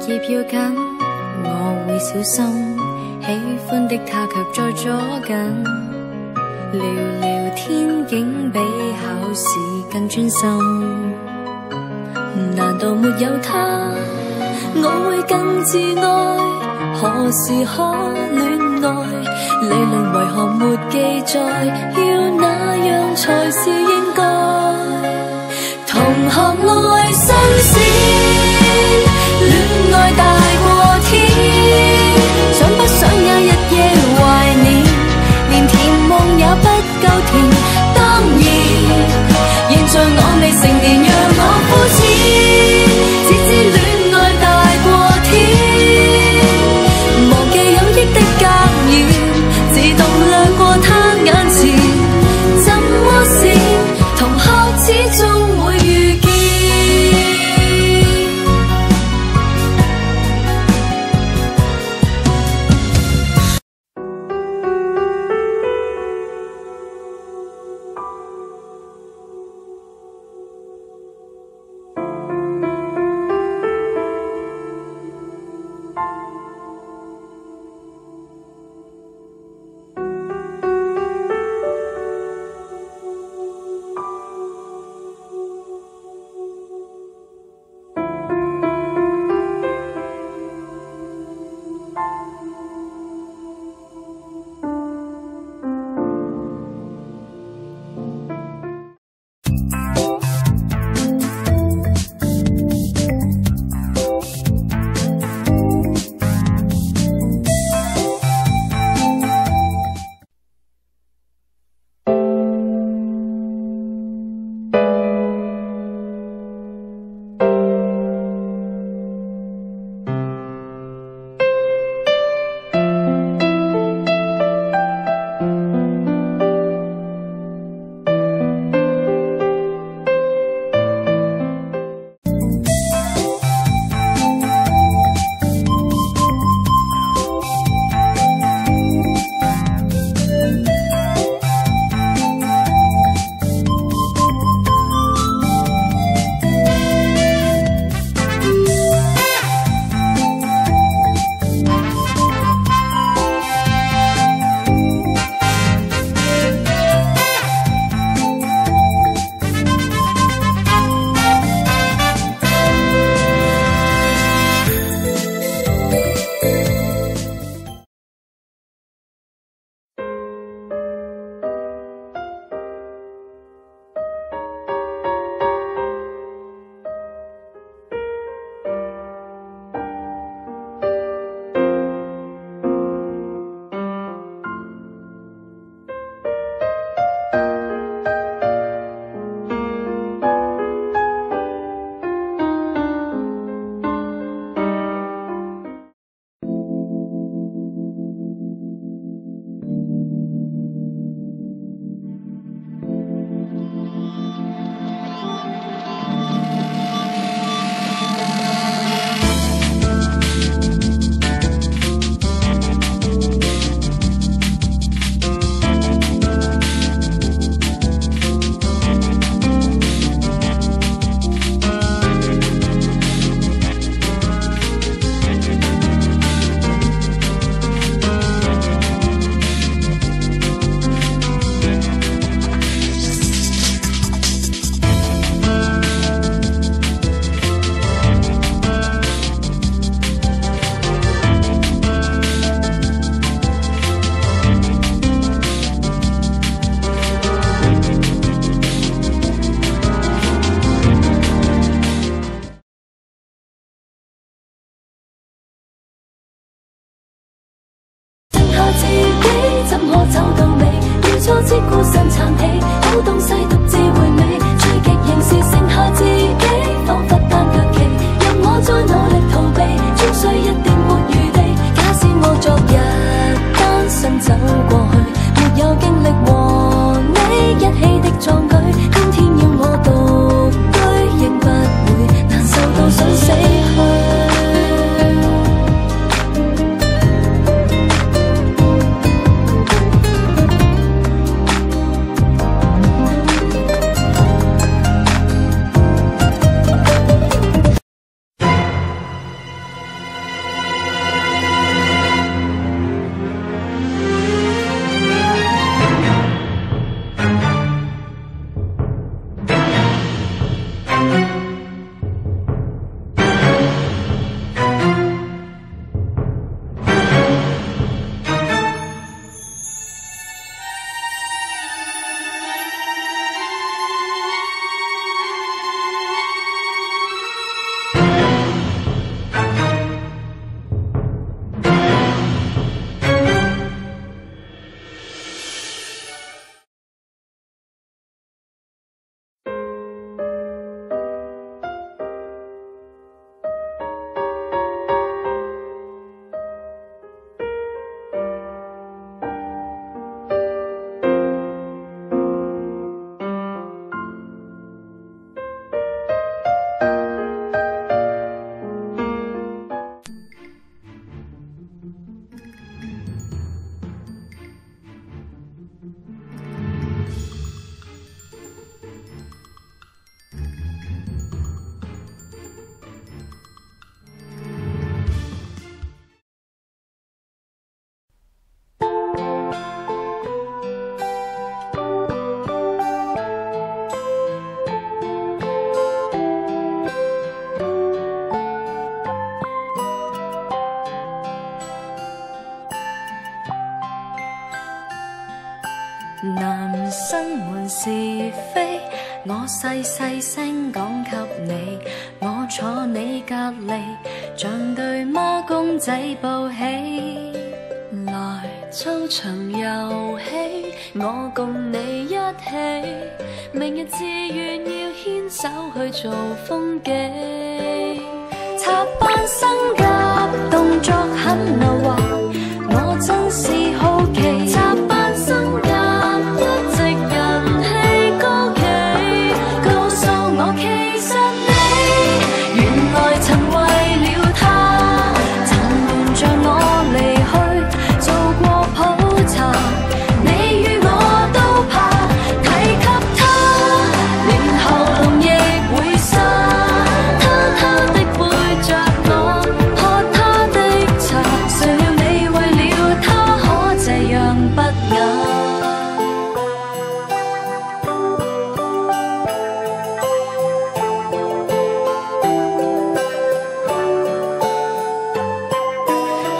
頁要緊，我會小心。喜歡的他卻在左近，聊聊天竟比考試更專心。難道沒有他，我會更自愛？何時可戀愛？理論為何沒記載？要那樣才是應該？同學愛新鮮，戀愛大過天，想不想也日夜懷念，連甜夢也不夠甜。當然，現在我未成年，讓我膚淺，只知戀愛大過天，忘記有益的格言，自動掠過他眼前。怎麼閃？同學始終會遇見。是非，我細細聲講給你，我坐你隔離，像對孖公仔抱起，來操場遊戲，我共你一起，明日自願要牽手去做風紀，插班生。